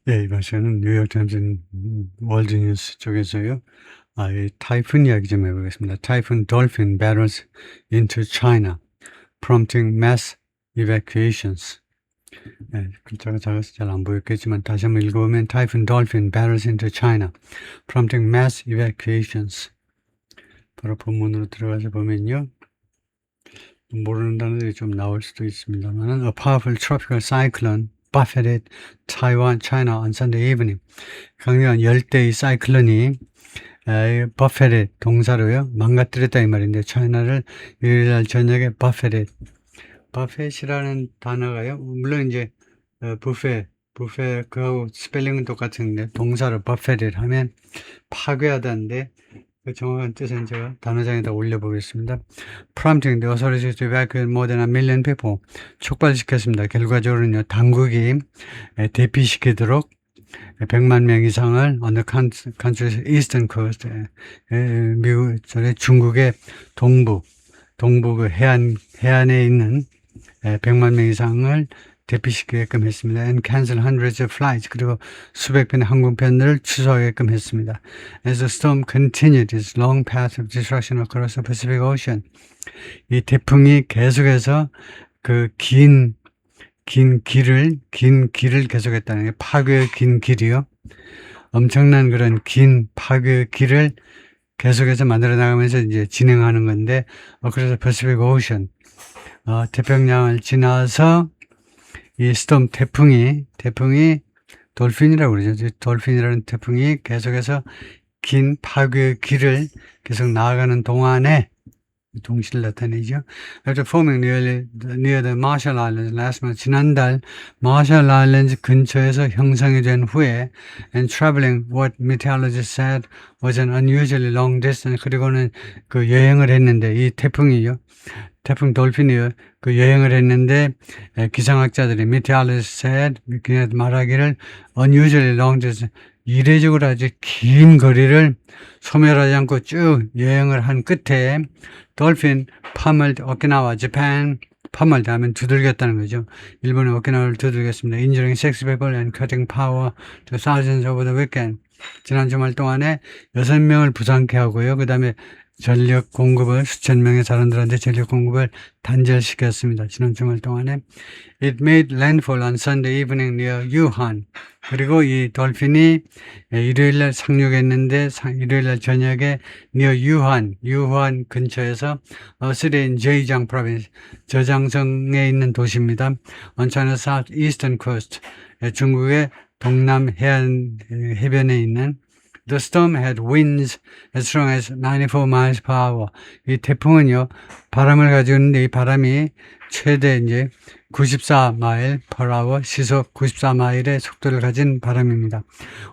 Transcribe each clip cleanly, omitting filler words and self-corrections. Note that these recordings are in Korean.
예, 이번 시간은 뉴욕타임즈 월드뉴스 쪽에서요. 이 타이푼 이야기 좀 해보겠습니다. 타이푼 dolphin batters into China, prompting mass evacuations. 예, 글자가 작아서 잘 안 보였겠지만 다시 한번 읽어보면 타이푼 dolphin batters into China, prompting mass evacuations. 바로 본문으로 들어가서 보면요. 모르는 단어들이 좀 나올 수도 있습니다만 a powerful tropical cyclone buffeted Taiwan, China on Sunday evening. 강력한 열대의 사이클론이 buffeted 동사로요. 망가뜨렸다 이 말인데 차이나를 일요일날 저녁에 buffeted. buffet이라는 단어가요. 물론 이제 부페 그하고 스펠링은 똑같은데 동사로 buffeted 하면 파괴하다인데 그 정확한 뜻은 제가 단어장에다 올려보겠습니다. Prompting the authorities to evacuate more than 1 million people. 촉발시켰습니다. 결과적으로는요, 당국이 대피시키도록 100만 명 이상을 on the country's eastern coast, 미국, 중국의 동부 그 해안에 있는 100만 명 이상을 대피시키게끔 했습니다. And cancel hundreds of flights. 그리고 수백 편의 항공편들을 취소하게끔 했습니다. As the storm continued its long path of destruction across the Pacific Ocean. 이 태풍이 계속해서 그 긴 길을 계속했다는 게 파괴의 긴 길이요. 엄청난 그런 긴 파괴의 길을 계속해서 만들어 나가면서 이제 진행하는 건데, 그래서 Pacific Ocean, 태평양을 지나서 이 스톰 태풍이 돌핀이라고 그러죠. 돌핀이라는 태풍이 계속해서 긴 파괴의 길을 계속 나아가는 동안에 동시를 나타내죠. After forming near the Marshall Islands last month, 지난달 마셜 아일랜드 근처에서 형성이 된 후에 and traveling what meteorologists said was an unusually long distance. 그리고는 그 여행을 했는데 이 태풍이요. 태풍 돌핀이요. 그 여행을 했는데 기상학자들이 meteorologists said 그냥 말하기를 unusually long distance. 이례적으로 아주 긴 거리를 소멸하지 않고 쭉 여행을 한 끝에 돌핀 pummeled 오키나와 재팬 pummeled 하면 두들겼다는 거죠. 일본의 오키나와를 두들겼습니다. Injuring 6 people and cutting power to thousands over the weekend. 지난 주말 동안에 6명을 부상케 하고요. 그 다음에 전력 공급을 수천 명의 사람들한테 전력 공급을 단절시켰습니다. 지난 주말 동안에 It made landfall on Sunday evening near Yuhan. 그리고 이 돌핀이 일요일날 상륙했는데 일요일날 저녁에 near 유한 근처에서 city in Zhejiang province, 저장성에 있는 도시입니다. On China's southeastern coast, 중국의 동남 해변에 있는 The storm had winds as strong as 94 miles per hour. 이 태풍은요, 바람을 가지고 있는데 이 바람이 최대 이제 94마일 per hour, 시속 94마일의 속도를 가진 바람입니다.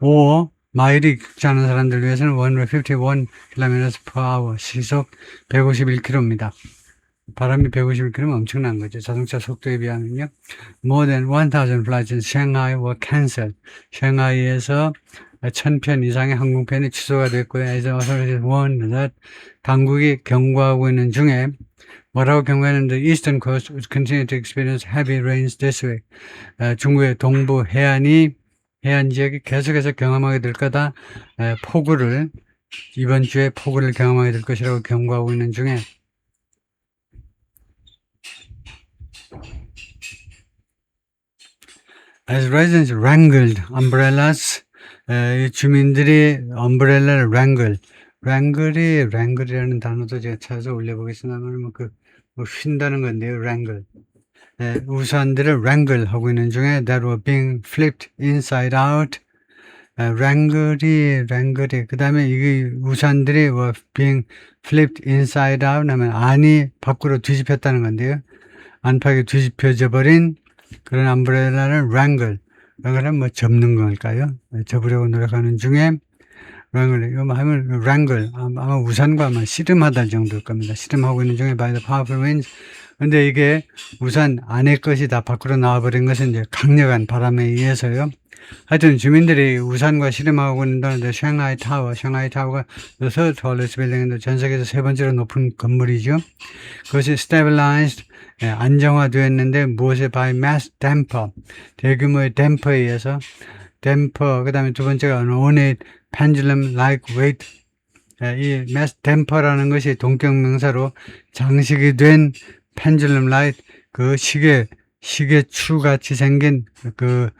5마일이 익지 않은 사람들 위해서는 151 km per hour, 시속 151km입니다. 바람이 151km면 엄청난 거죠. 자동차 속도에 비하면요. More than 1,000 flights in Shanghai were cancelled. 샹하이에서 1,000편 이상의 항공편이 취소가 됐고요. As authorities warned that 당국이 경고하고 있는 중에 뭐라고 경고했는데 Eastern coast would continue to experience heavy rains this week. 중국의 동부 해안 지역이 계속해서 경험하게 될 거다. 이번 주에 폭우를 경험하게 될 것이라고 경고하고 있는 중에 As residents wrangled umbrellas, 주민들이 umbrel라를 wrangle이라는 단어도 제가 찾아서 올려보겠습니다만, 휜다는 건데요, wrangle. 우산들을 wrangle 하고 있는 중에 that were being flipped inside out. wrangle이, 그 다음에 이 우산들이 were being flipped inside out 하면 안이 밖으로 뒤집혔다는 건데요. 안팎이 뒤집혀져 버린 그런 암브렐라를 wrangle은 접는 걸까요? 접으려고 노력하는 중에 wrangle, 아마 우산과 아마 씨름하다 정도일 겁니다. 씨름하고 있는 중에 by the powerful winds. 근데 이게 우산 안에 것이 다 밖으로 나와버린 것은 이제 강력한 바람에 의해서요. 하여튼 주민들이 우산과 씨름하고 있는데 샹하이 타워가 the third tallest building인데 전 세계에서 세 번째로 높은 건물이죠. 그것이 stabilized, 안정화되었는데 무엇에 by mass damper, 대규모의 댐퍼에 의해서 댐퍼, 그 다음에 두 번째가 ornate, pendulum like weight. 이 mass damper라는 것이 동격명사로 장식이 된 pendulum like 그 시계추 같이 생긴 그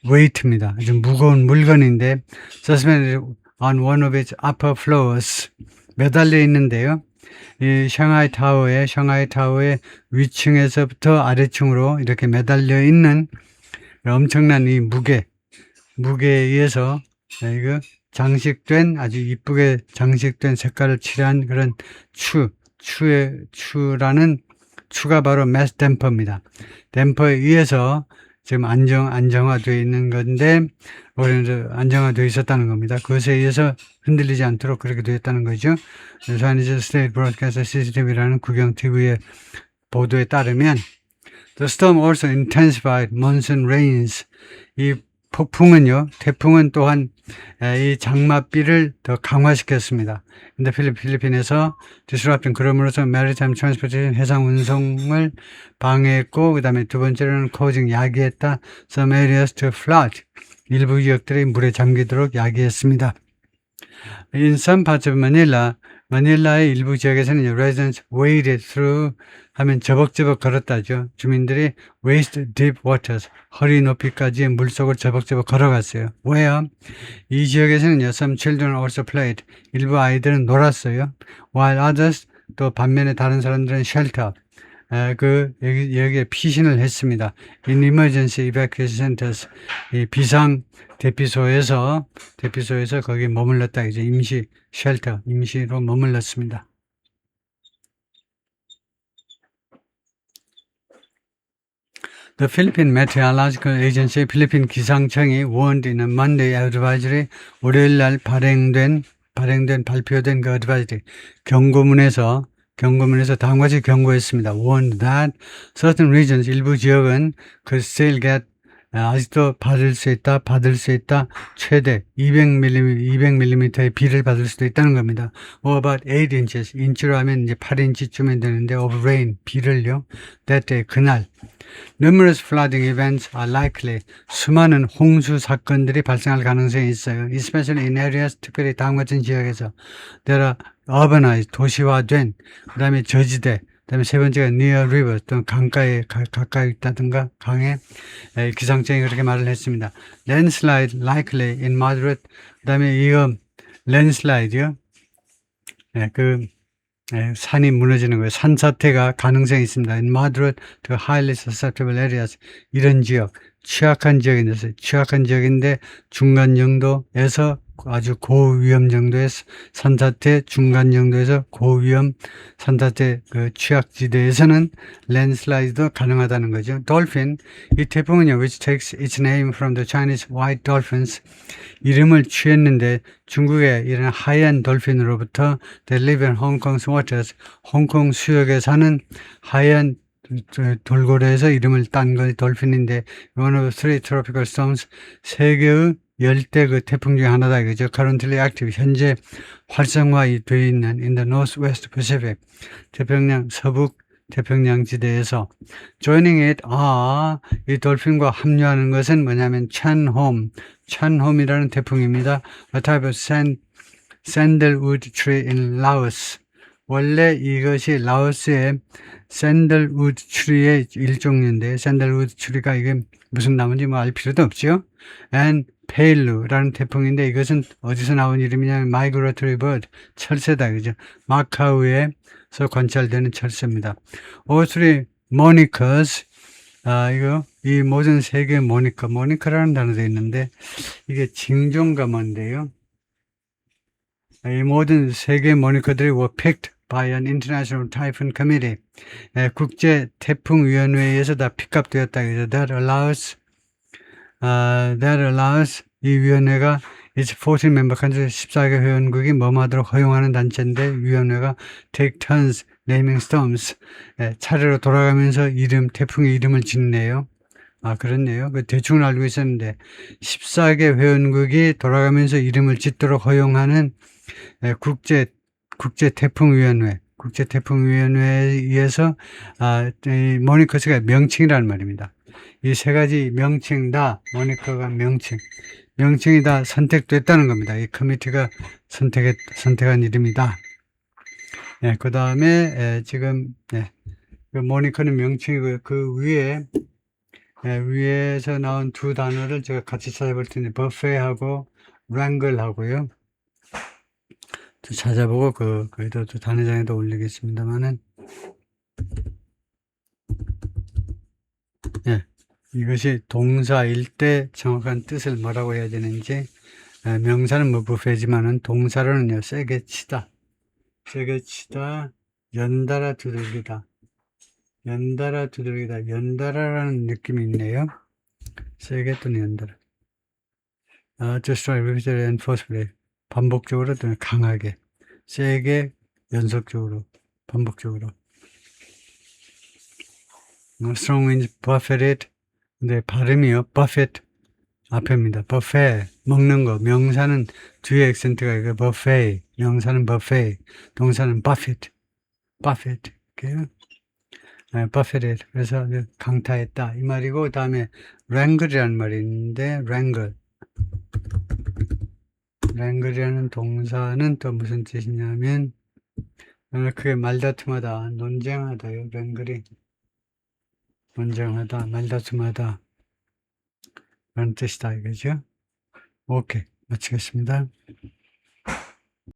weight입니다. 아주 무거운 물건인데 suspended on one of its upper floors 매달려 있는데요. 이 샹하이 타워의 위층에서부터 아래층으로 이렇게 매달려 있는 엄청난 이 무게에 의해서 이거 장식된 아주 이쁘게 장식된 색깔을 칠한 그런 추라는 추가 바로 매스 댐퍼입니다. 댐퍼에 의해서 지금 안정화되어 있는 건데, 안정화되어 있었다는 겁니다. 그것에 의해서 흔들리지 않도록 그렇게 되었다는 거죠. Chinese State Broadcast CCTV라는 국영 TV의 보도에 따르면, The storm also intensified monsoon rains. 이 태풍은 또한 이 장맛비를 더 강화시켰습니다. 근데 필리핀에서 disrupting 그럼으로써 maritime transportation 해상 운송을 방해했고, 그 다음에 두 번째로는 causing 야기했다. Some areas to flood. 일부 지역들이 물에 잠기도록 야기했습니다. In some parts of Manila, 마닐라의 일부 지역에서는 residents waded through 하면 저벅저벅 걸었다죠. 주민들이 waist deep waters, 허리 높이까지 물속을 저벅저벅 걸어갔어요. 왜요? 이 지역에서는 some children also played. 일부 아이들은 놀았어요. While others, 또 반면에 다른 사람들은 shelter, 여기에 피신을 했습니다. In emergency evacuation centers, 이 비상 대피소에서 거기 머물렀다. 이제 임시로 머물렀습니다. The Philippine Meteorological Agency, 필리핀 기상청이 warned in a Monday advisory, 월요일 날 발표된 그 advisory, 경고문에서 다음과 같이 경고했습니다. Warned that certain regions, 일부 지역은 could still get 아직도 받을 수 있다. 최대 200mm의 비를 받을 수도 있다는 겁니다. Or about 8 inches. 인치로 하면 이제 8인치쯤이 되는데 of rain, 비를요. That day, 그날. Numerous flooding events are likely. 수많은 홍수 사건들이 발생할 가능성이 있어요. Especially in areas, 특별히 다음 같은 지역에서 that are urbanized, 도시화된, 그 다음에 저지대, 그 다음에 세 번째가 near river, 또는 강가에 가까이 있다든가 강에 기상청이 그렇게 말을 했습니다. Landslide likely in moderate, 그 다음에 이거 landslide요. 산이 무너지는 거예요. 산사태가 가능성이 있습니다. In moderate to highly susceptible areas, 이런 지역, 취약한 지역인데 중간 정도에서 아주 고위험 정도의 산사태, 중간 정도에서 고위험 산사태 그 취약지대에서는 랜슬라이드도 가능하다는 거죠. Dolphin, 이 태풍은요, which takes its name from the Chinese white dolphins, 이름을 취했는데 중국의 이런 하얀 돌핀으로부터 they live in Hong Kong's waters, 홍콩 수역에 사는 하얀 돌고래에서 이름을 딴 거 돌핀인데 one of three tropical storms, 세 개의 열대 그 태풍 중에 하나다 이거죠. Currently active, 현재 활성화되어 있는 in the Northwest Pacific, 서북 태평양 지대에서 joining it, 이 돌핀과 합류하는 것은 뭐냐면 찬홈이라는 태풍입니다. A type of sandalwood tree in Laos. 원래 이것이 라오스의 샌들우드 추리의 일종인데, 샌들우드 추리가 이게 무슨 나무인지 뭐 알 필요도 없죠. And 페일루라는 태풍인데 이것은 어디서 나온 이름이냐면 migratory bird, 철새다, 그죠? 마카오에서 관찰되는 철새입니다. All three monikers, 이 모든 세 개의 모니커라는 단어도 있는데 이게 징종가 뭔데요? 이 모든 세 개의 모니커들이 were picked by an international typhoon committee. 국제 태풍 위원회에서 다 픽업되었다. 그래서 that allows 이 위원회가 its 14 member countries, 14개 회원국이 뭐하도록 허용하는 단체인데 위원회가 take turns naming storms. 차례로 돌아가면서 태풍의 이름을 짓네요. 그렇네요. 대충 알고 있었는데 14개 회원국이 돌아가면서 이름을 짓도록 허용하는 국제 태풍위원회에 의해서 이 모니커스가 명칭이라는 말입니다. 이 세 가지 명칭 다 모니커가 명칭. 명칭이 다 선택됐다는 겁니다. 이 커미티가 선택한 이름이다. 예, 그 다음에 지금 그 모니커는 명칭이고요. 그 위에 위에서 나온 두 단어를 제가 같이 찾아볼 텐데 버페하고 랭글하고요. 또 찾아보고 거기도 또 단어장에도 올리겠습니다만은 이것이 동사일 때 정확한 뜻을 뭐라고 해야 되는지 명사는 뭐 부패지만은 동사로는요 세게 치다, 연달아 두들기다, 연달아라는 느낌이 있네요. 세게 또는 연달아. To strike repeatedly and forcefully. 반복적으로 또는 강하게, 세게, 연속적으로, 반복적으로. Strong winds buffeted. 근데 발음이요. buffet 앞에입니다. buffet 먹는 거. 명사는 뒤에 액센트가 있고 buffet. 명사는 buffet. 동사는 buffet. 이렇게요. buffeted. 그래서 강타했다 이 말이고, 그 다음에 wrangle이라는 말이 있는데 wrangle이라는 동사는 또 무슨 뜻이냐면 그게 말다툼하다, 논쟁하다요. wrangle이 논쟁하다, 말다툼하다 라는 뜻이다 이거죠. 오케이, 마치겠습니다.